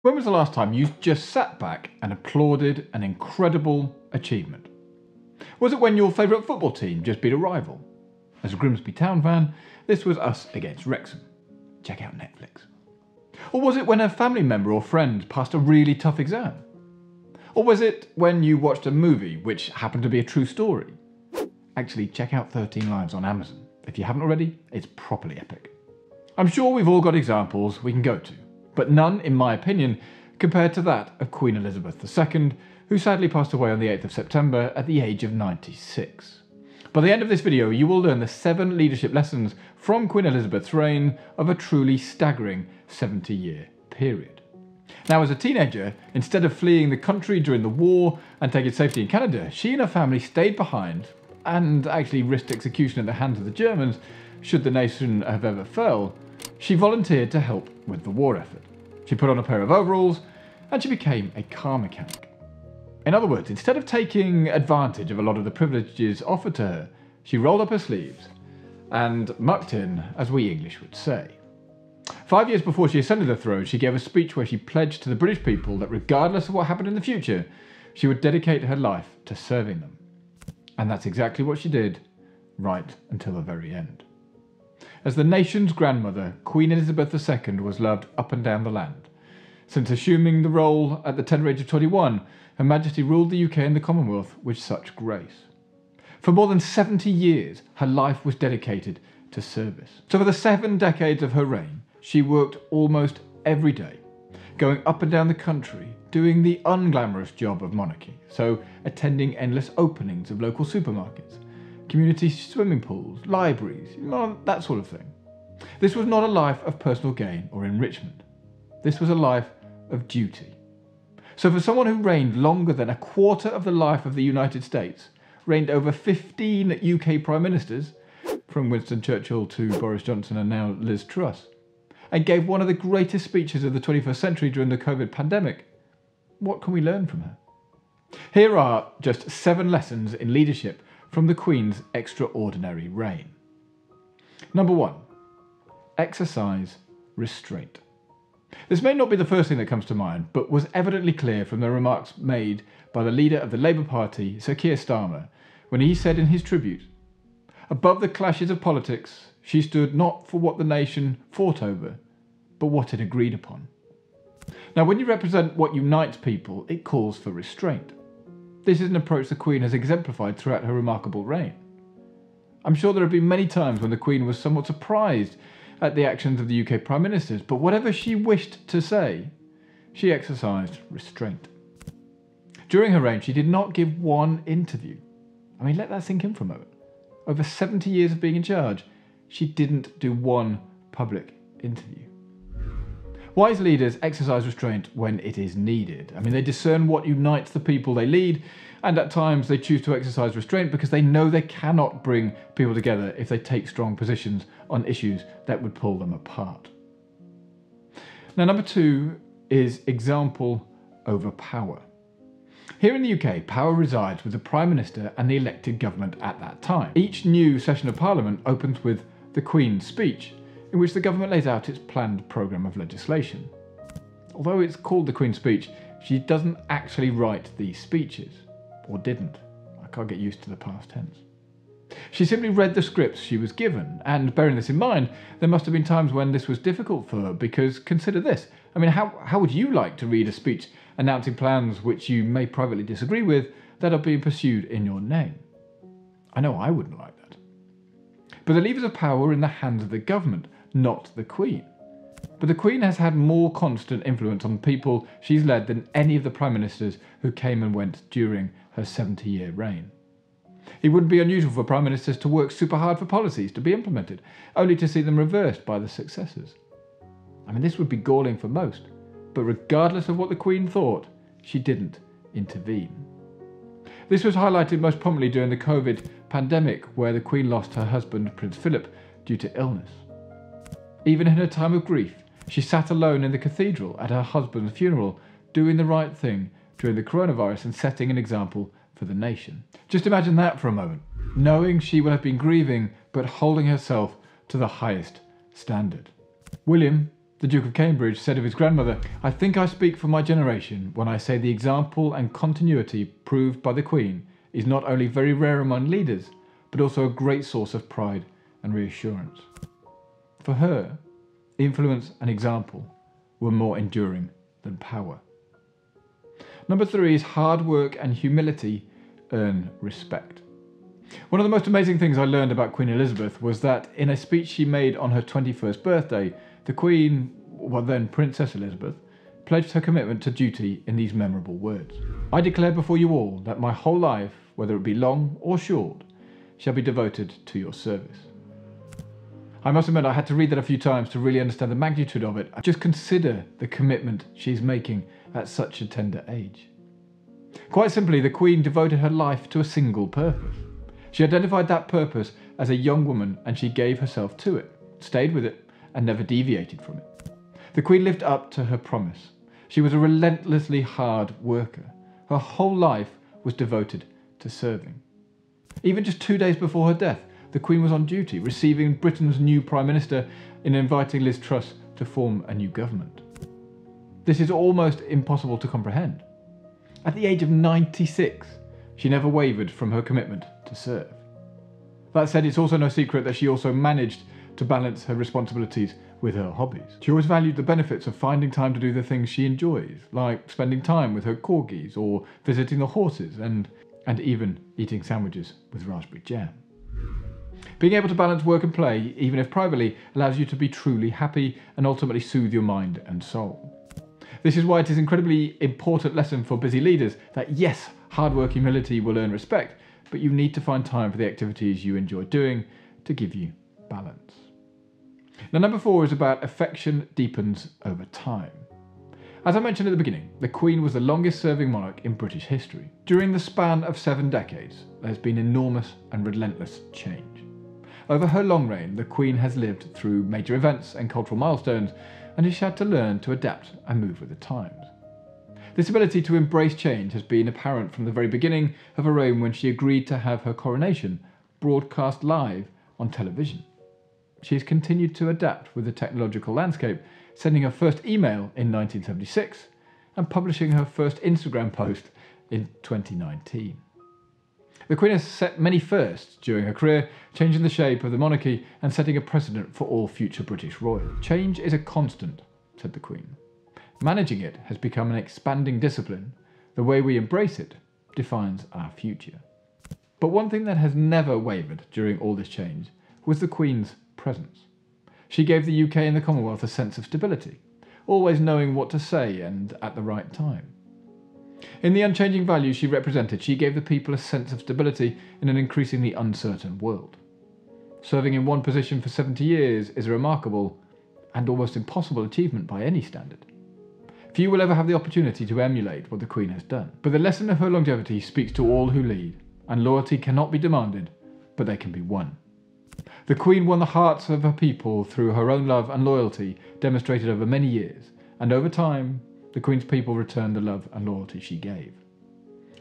When was the last time you just sat back and applauded an incredible achievement? Was it when your favourite football team just beat a rival? As a Grimsby Town fan, this was us against Wrexham. Check out Netflix. Or was it when a family member or friend passed a really tough exam? Or was it when you watched a movie which happened to be a true story? Actually, check out 13 Lives on Amazon. If you haven't already, it's properly epic. I'm sure we've all got examples we can go to, but none, in my opinion, compared to that of Queen Elizabeth II, who sadly passed away on the 8th of September at the age of 96. By the end of this video, you will learn the 7 leadership lessons from Queen Elizabeth's reign of a truly staggering 70-year period. Now, as a teenager, instead of fleeing the country during the war and taking safety in Canada, she and her family stayed behind and actually risked execution at the hands of the Germans should the nation have ever fell. She volunteered to help with the war effort. She put on a pair of overalls and she became a car mechanic. In other words, instead of taking advantage of a lot of the privileges offered to her, she rolled up her sleeves and mucked in, as we English would say. 5 years before she ascended the throne, she gave a speech where she pledged to the British people that regardless of what happened in the future, she would dedicate her life to serving them. And that's exactly what she did, right until the very end. As the nation's grandmother, Queen Elizabeth II was loved up and down the land. Since assuming the role at the tender age of 21, Her Majesty ruled the UK and the Commonwealth with such grace. For more than 70 years, her life was dedicated to service. So for the 7 decades of her reign, she worked almost every day, going up and down the country, doing the unglamorous job of monarchy, so attending endless openings of local supermarkets, community swimming pools, libraries, that sort of thing. This was not a life of personal gain or enrichment. This was a life of duty. So for someone who reigned longer than a quarter of the life of the United States, reigned over 15 UK Prime Ministers, from Winston Churchill to Boris Johnson and now Liz Truss, and gave one of the greatest speeches of the 21st century during the COVID pandemic, what can we learn from her? Here are just 7 lessons in leadership from the Queen's extraordinary reign. Number 1, exercise restraint. This may not be the first thing that comes to mind, but was evidently clear from the remarks made by the leader of the Labour Party, Sir Keir Starmer, when he said in his tribute, "Above the clashes of politics, she stood not for what the nation fought over, but what it agreed upon." Now, when you represent what unites people, it calls for restraint. This is an approach the Queen has exemplified throughout her remarkable reign. I'm sure there have been many times when the Queen was somewhat surprised at the actions of the UK Prime Ministers, but whatever she wished to say, she exercised restraint. During her reign, she did not give one interview. I mean, let that sink in for a moment. Over 70 years of being in charge, she didn't do one public interview. Wise leaders exercise restraint when it is needed. I mean, they discern what unites the people they lead, and at times they choose to exercise restraint because they know they cannot bring people together if they take strong positions on issues that would pull them apart. Now, number 2 is example over power. Here in the UK, power resides with the Prime Minister and the elected government at that time. Each new session of Parliament opens with the Queen's speech, in which the government lays out its planned programme of legislation. Although it's called the Queen's Speech, she doesn't actually write these speeches, or didn't. I can't get used to the past tense. She simply read the scripts she was given, and bearing this in mind, there must have been times when this was difficult for her, because consider this. I mean, how would you like to read a speech announcing plans which you may privately disagree with that are being pursued in your name? I know I wouldn't like that. But the levers of power are in the hands of the government, not the Queen. But the Queen has had more constant influence on the people she's led than any of the Prime Ministers who came and went during her 70-year reign. It wouldn't be unusual for Prime Ministers to work super hard for policies to be implemented, only to see them reversed by the successors. I mean, this would be galling for most, but regardless of what the Queen thought, she didn't intervene. This was highlighted most prominently during the COVID pandemic, where the Queen lost her husband, Prince Philip, due to illness. Even in her time of grief, she sat alone in the cathedral at her husband's funeral, doing the right thing during the coronavirus and setting an example for the nation. Just imagine that for a moment, knowing she will have been grieving, but holding herself to the highest standard. William The Duke of Cambridge said of his grandmother, "I think I speak for my generation when I say the example and continuity proved by the Queen is not only very rare among leaders, but also a great source of pride and reassurance." For her, influence and example were more enduring than power. Number 3 is hard work and humility earn respect. One of the most amazing things I learned about Queen Elizabeth was that in a speech she made on her 21st birthday, the Queen, well then Princess Elizabeth, pledged her commitment to duty in these memorable words. "I declare before you all that my whole life, whether it be long or short, shall be devoted to your service." I must admit I had to read that a few times to really understand the magnitude of it. Just consider the commitment she's making at such a tender age. Quite simply, the Queen devoted her life to a single purpose. She identified that purpose as a young woman and she gave herself to it, stayed with it, and never deviated from it. The Queen lived up to her promise. She was a relentlessly hard worker. Her whole life was devoted to serving. Even just 2 days before her death, the Queen was on duty, receiving Britain's new Prime Minister and inviting Liz Truss to form a new government. This is almost impossible to comprehend. At the age of 96, she never wavered from her commitment to serve. That said, it's also no secret that she also managed to balance her responsibilities with her hobbies. She always valued the benefits of finding time to do the things she enjoys, like spending time with her corgis or visiting the horses and even eating sandwiches with raspberry jam. Being able to balance work and play, even if privately, allows you to be truly happy and ultimately soothe your mind and soul. This is why it is an incredibly important lesson for busy leaders that yes, hard work, humility will earn respect, but you need to find time for the activities you enjoy doing to give you balance. Now, number 4 is about affection deepens over time. As I mentioned at the beginning, the Queen was the longest serving monarch in British history. During the span of 7 decades, there's been enormous and relentless change. Over her long reign, the Queen has lived through major events and cultural milestones, and has had to learn to adapt and move with the times. This ability to embrace change has been apparent from the very beginning of her reign when she agreed to have her coronation broadcast live on television. She has continued to adapt with the technological landscape, sending her first email in 1976 and publishing her first Instagram post in 2019. The Queen has set many firsts during her career, changing the shape of the monarchy and setting a precedent for all future British royals. "Change is a constant," said the Queen. "Managing it has become an expanding discipline. The way we embrace it defines our future." But one thing that has never wavered during all this change was the Queen's presence. She gave the UK and the Commonwealth a sense of stability, always knowing what to say and at the right time. In the unchanging values she represented, she gave the people a sense of stability in an increasingly uncertain world. Serving in one position for 70 years is a remarkable and almost impossible achievement by any standard. Few will ever have the opportunity to emulate what the Queen has done, but the lesson of her longevity speaks to all who lead, and loyalty cannot be demanded, but they can be won. The Queen won the hearts of her people through her own love and loyalty demonstrated over many years, and over time, the Queen's people returned the love and loyalty she gave.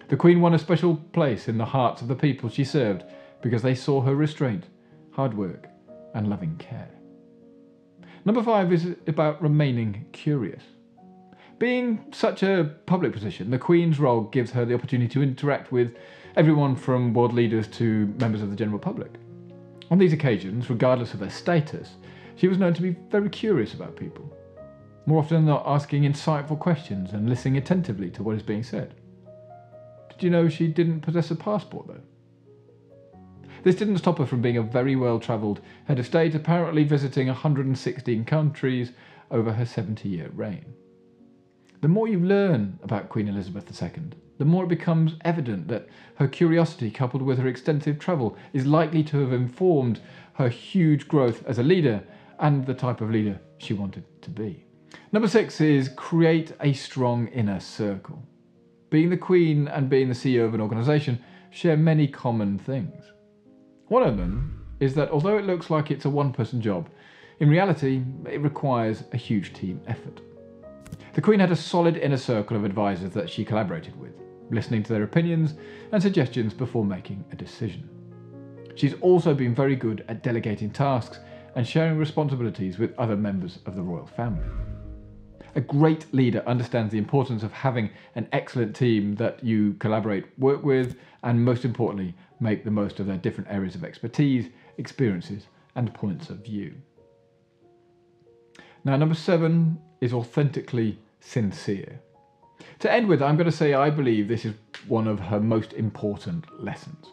The Queen won a special place in the hearts of the people she served because they saw her restraint, hard work, and loving care. Number 5 is about remaining curious. Being such a public position, the Queen's role gives her the opportunity to interact with everyone from world leaders to members of the general public. On these occasions, regardless of their status, she was known to be very curious about people, more often than not asking insightful questions and listening attentively to what is being said. Did you know she didn't possess a passport, though? This didn't stop her from being a very well-travelled head of state, apparently visiting 116 countries over her 70-year reign. The more you learn about Queen Elizabeth II, the more it becomes evident that her curiosity coupled with her extensive travel is likely to have informed her huge growth as a leader and the type of leader she wanted to be. Number 6 is create a strong inner circle. Being the Queen and being the CEO of an organisation share many common things. One of them is that although it looks like it's a one-person job, in reality it requires a huge team effort. The Queen had a solid inner circle of advisors that she collaborated with, listening to their opinions and suggestions before making a decision. She's also been very good at delegating tasks and sharing responsibilities with other members of the royal family. A great leader understands the importance of having an excellent team that you collaborate, work with, and most importantly, make the most of their different areas of expertise, experiences, and points of view. Now, number 7 is authentically sincere. To end with, I'm going to say I believe this is one of her most important lessons.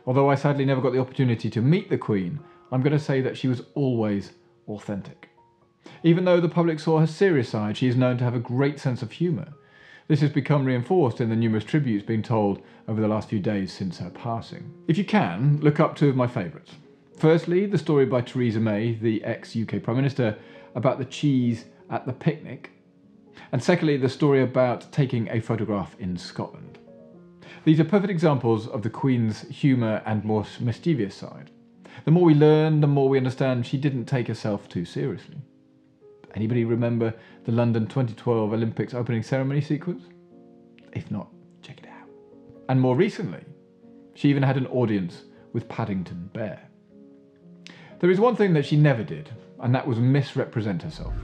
Although I sadly never got the opportunity to meet the Queen, I'm going to say that she was always authentic. Even though the public saw her serious side, she is known to have a great sense of humour. This has become reinforced in the numerous tributes being told over the last few days since her passing. If you can, look up 2 of my favourites. Firstly, the story by Theresa May, the ex-UK Prime Minister, about the cheese at the picnic. And secondly, the story about taking a photograph in Scotland. These are perfect examples of the Queen's humour and more mischievous side. The more we learn, the more we understand she didn't take herself too seriously. Anybody remember the London 2012 Olympics opening ceremony sequence? If not, check it out. And more recently, she even had an audience with Paddington Bear. There is one thing that she never did, and that was misrepresent herself.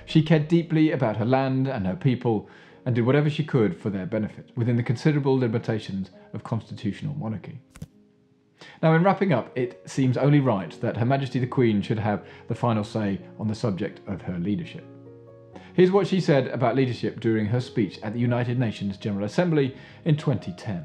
She cared deeply about her land and her people and did whatever she could for their benefit, within the considerable limitations of constitutional monarchy. Now, in wrapping up, it seems only right that Her Majesty the Queen should have the final say on the subject of her leadership. Here's what she said about leadership during her speech at the United Nations General Assembly in 2010.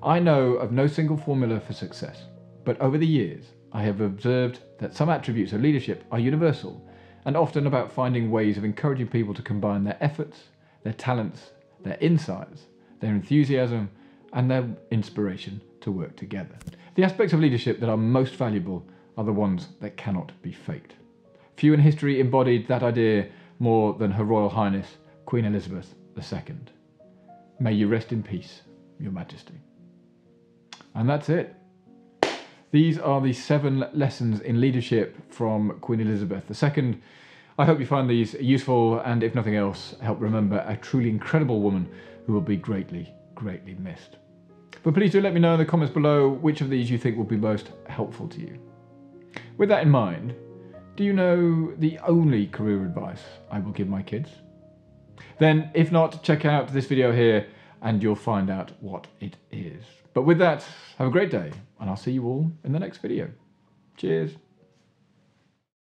"I know of no single formula for success, but over the years I have observed that some attributes of leadership are universal and often about finding ways of encouraging people to combine their efforts, their talents, their insights, their enthusiasm, and their inspiration to work together. The aspects of leadership that are most valuable are the ones that cannot be faked. Few in history embodied that idea more than Her Royal Highness Queen Elizabeth II. May you rest in peace, Your Majesty." And that's it. These are the 7 lessons in leadership from Queen Elizabeth II. I hope you find these useful and, if nothing else, help remember a truly incredible woman who will be greatly, greatly missed. But please do let me know in the comments below which of these you think will be most helpful to you. With that in mind, do you know the only career advice I will give my kids? Then, if not, check out this video here and you'll find out what it is. But with that, have a great day, and I'll see you all in the next video. Cheers.